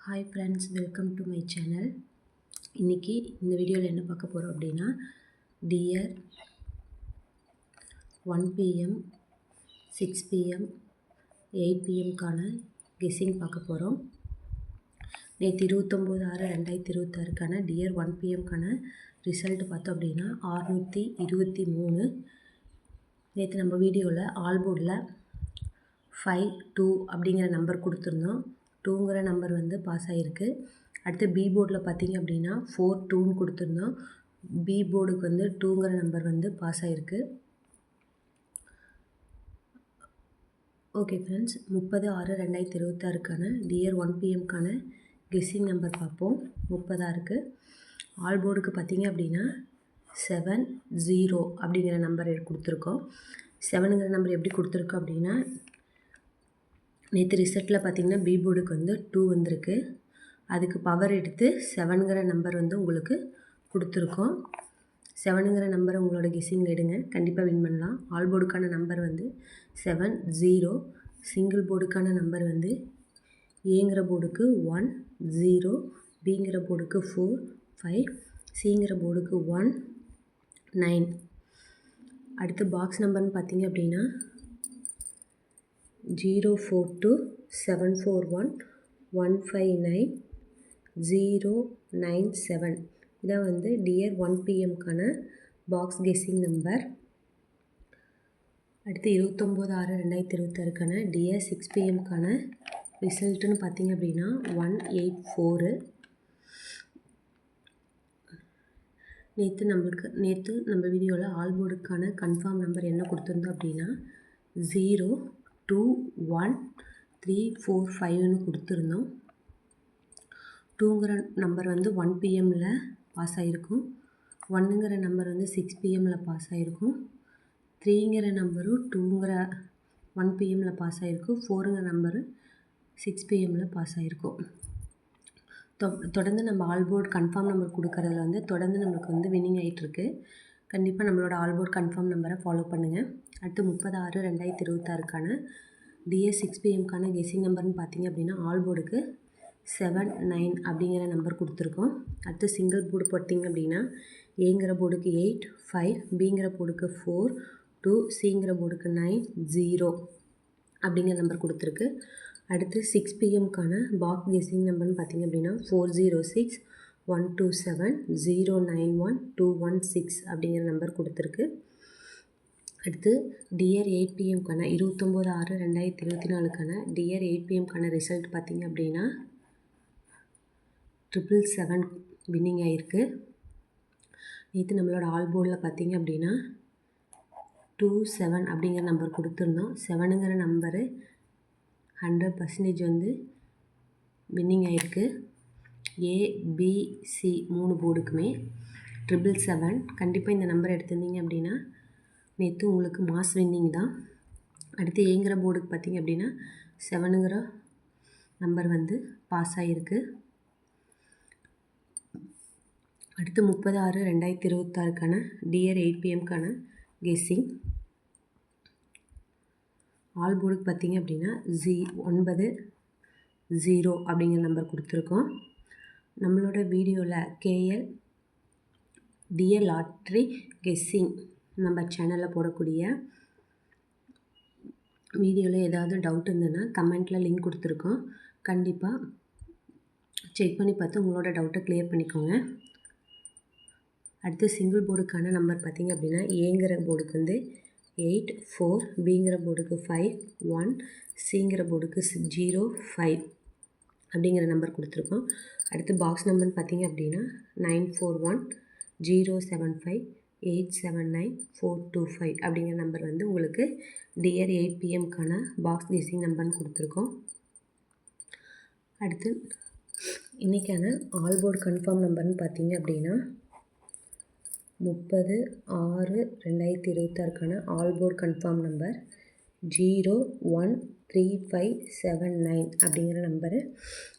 Hi friends, welcome to my channel. இன்றைக்கி இந்த வீடியோவில் என்ன பார்க்க போகிறோம் அப்படின்னா, டியர் 1 PM 6 PM 8 PMக்கான கெஸ்ஸிங் பார்க்க போகிறோம். நேற்று 29/6/2026க்கான டியர் 1 PMக்கான ரிசல்ட் பார்த்தோம் அப்படின்னா 623. நேற்று நம்ம வீடியோவில் ஆல்போர்டில் 5 2 அப்படிங்கிற நம்பர் கொடுத்துருந்தோம். 2ங்கிற நம்பர் வந்து பாஸ் ஆகிருக்கு. அடுத்து பி போர்டில் பார்த்தீங்க அப்படின்னா 4 2ன்னு கொடுத்துருந்தோம். பி போர்டுக்கு வந்து 2ங்கிற நம்பர் வந்து பாஸ் ஆகிருக்கு. ஓகே ஃப்ரெண்ட்ஸ், 30/6/2026க்கான டியர் 1 PMக்கான கெஸ்ஸிங் நம்பர் பார்ப்போம். 30 ஆல்போர்டுக்கு பார்த்தீங்க அப்படின்னா 7 0 அப்படிங்கிற நம்பர் கொடுத்துருக்கோம். 7ங்கிற நம்பர் எப்படி கொடுத்துருக்கோம் அப்படின்னா, நேற்று ரிசல்ட்டில் பார்த்தீங்கன்னா பி போர்டுக்கு வந்து 2 வந்திருக்கு. அதுக்கு பவர் எடுத்து 7ங்கிற நம்பர் வந்து உங்களுக்கு கொடுத்துருக்கோம். 7ங்கிற நம்பரை உங்களோட கெஸ்ஸிங்கில் எடுங்க, கண்டிப்பாக வின் பண்ணலாம். ஆல் போர்டுக்கான நம்பர் வந்து 7 0. சிங்கிள் போர்டுக்கான நம்பர் வந்து ஏங்கிற போர்டுக்கு 1 0, பிங்கிற போர்டுக்கு 4 5, சிங்கிற போர்டுக்கு 1 9. அடுத்து பாக்ஸ் நம்பர்னு பார்த்தீங்க அப்படின்னா 042 741 159 097. இதான் வந்து டியர் 1 PMக்கான பாக்ஸ் கெஸ்ஸிங் நம்பர். அடுத்து 29/6/2026க்கான டியர் 6 PMக்கான ரிசல்ட்டுன்னு பார்த்தீங்க அப்படின்னா 184. நேற்று நம்ம வீடியோவில் ஆல் போர்டுக்கான கன்ஃபார்ம் நம்பர் என்ன கொடுத்துருந்தோம் அப்படின்னா 0 2 1 3 4 5ன்னு கொடுத்துருந்தோம். 2ங்கிற நம்பர் வந்து 1 PMல் பாஸ் ஆகிருக்கும். 1ங்கிற நம்பர் வந்து 6 PMல் பாஸ் ஆகிருக்கும். 3ங்கிற நம்பரும் 2ங்கிற 1 PMல் பாஸ் ஆகிருக்கும். 4ங்கிற நம்பரு 6 PMல் பாஸ் ஆகிருக்கும். தொடர்ந்து நம்ம ஆல்போர்ட் கன்ஃபார்ம் நம்பர் கொடுக்கறதுல வந்து தொடர்ந்து நம்மளுக்கு வந்து வின்னிங் ஆகிட்டுருக்கு. கண்டிப்பாக நம்மளோட ஆல்போர்ட் கன்ஃபார்ம் நம்பரை ஃபாலோ பண்ணுங்கள். அடுத்து 30/6/2026க்கான டிஎஸ் 6 PMக்கான கெஸ்ஸிங் நம்பர்னு பார்த்தீங்க அப்படின்னா ஆல்போர்டுக்கு 7 9 அப்படிங்கிற நம்பர் கொடுத்துருக்கோம். அடுத்து சிங்கிள் போர்டு போட்டிங்க அப்படின்னா ஏங்கிற போர்டுக்கு 8 5, பிங்கிற போர்டுக்கு 4 2, சிங்கிற போர்டுக்கு 9 0 அப்படிங்கிற நம்பர் கொடுத்துருக்கு. அடுத்து 6 PMக்கான பாக்ஸ் கெஸ்ஸிங் நம்பர்னு பார்த்தீங்க அப்படின்னா 406 127 091 216 அப்படிங்கிற நம்பர் கொடுத்துருக்கு. அடுத்து டியர் 8 PMக்கான 29/6/2024க்கான டியர் 8 PMக்கான ரிசல்ட் பார்த்தீங்க அப்படின்னா 777 வின்னிங் ஆகிருக்கு. நேற்று நம்மளோட ஆல் போர்டில் பார்த்தீங்க அப்படின்னா 27 அப்படிங்கிற நம்பர் கொடுத்துருந்தோம். 7ங்கிற நம்பரு 100% வந்து வின்னிங் ஆகிருக்கு. ABC 3 போர்டுக்குமே 777. கண்டிப்பாக இந்த நம்பர் எடுத்திருந்தீங்க அப்படின்னா நேற்று உங்களுக்கு மாஸ் வின்னிங் தான். அடுத்து ஏங்கிற போர்டுக்கு பார்த்தீங்க அப்படின்னா 7ங்கிற நம்பர் வந்து பாஸ் ஆகிருக்கு. அடுத்து 30/6/2026க்கான டியர் 8 PMக்கான கெஸ்ஸிங் ஆல் போர்டுக்கு பார்த்தீங்க அப்படின்னா 9 0 அப்படிங்கிற நம்பர் கொடுத்துருக்கோம். நம்மளோட வீடியோவில் கேஎல் டியர் லாட்ரி கெஸ்ஸிங் நம்ம சேனலில் போடக்கூடிய வீடியோவில் ஏதாவது டவுட் இருந்ததுன்னா கமெண்ட்டில் லிங்க் கொடுத்துருக்கோம். கண்டிப்பாக செக் பண்ணி பார்த்து உங்களோட டவுட்டை கிளியர் பண்ணிக்கோங்க. அடுத்து சிங்கிள் போர்டுக்கான நம்பர் பார்த்தீங்க அப்படின்னா ஏங்கிற போர்டுக்கு வந்து 8 4, பிங்கிற போர்டுக்கு 5 1, சிங்கிற போர்டுக்கு 0 5 அப்படிங்கிற நம்பர் கொடுத்துருக்கோம். அடுத்து பாக்ஸ் நம்பர்னு பார்த்தீங்க அப்படின்னா 941 075 879 425 அப்படிங்கிற நம்பர் வந்து உங்களுக்கு டியர் 8 PMக்கான பாக்ஸ் கெஸ்ஸிங் நம்பர்னு கொடுத்துருக்கோம். அடுத்து இன்றைக்கான ஆல் போர்டு கன்ஃபார்ம் நம்பர்னு பார்த்தீங்க அப்படின்னா 30/6/2026க்கான ஆல் போர்டு கன்ஃபார்ம் நம்பர் 01357 அப்படிங்கிற நம்பரு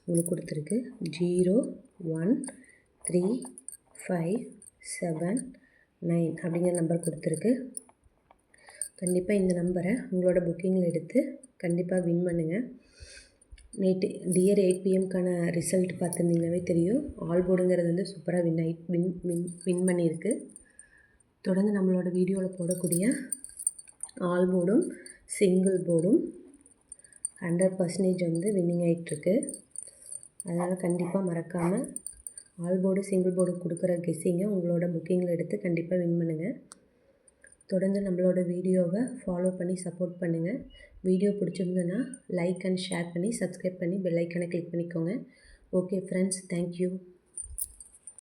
உங்களுக்கு கொடுத்துருக்கு. 01357 அப்படிங்கிற நம்பர் கொடுத்துருக்கு. கண்டிப்பாக இந்த நம்பரை உங்களோட புக்கிங்கில் எடுத்து கண்டிப்பாக வின் பண்ணுங்கள். நேற்று டியர் 8 பிஎம்க்கான ரிசல்ட் பார்த்துருந்தீங்கன்னாவே தெரியும். ஆல் போர்டுங்கிறது வந்து சூப்பராக வின் பண்ணியிருக்கு. தொடர்ந்து நம்மளோட வீடியோவில் போடக்கூடிய ஆல் போர்டும் சிங்கிள் போர்டும் 100% வந்து வின்னிங் ஆகிட்டுருக்கு. அதனால் கண்டிப்பாக மறக்காமல் ஆல் போர்டு சிங்கிள் போர்டு கொடுக்குற கெஸ்ஸிங்கை உங்களோட புக்கிங்கில் எடுத்து கண்டிப்பாக வின் பண்ணுங்கள். தொடர்ந்து நம்மளோட வீடியோவை ஃபாலோ பண்ணி சப்போர்ட் பண்ணுங்கள். வீடியோ பிடிச்சிருந்ததுன்னா லைக் அண்ட் ஷேர் பண்ணி சப்ஸ்கிரைப் பண்ணி பெல் ஐக்கானை கிளிக் பண்ணிக்கோங்க. Okay friends, thank you.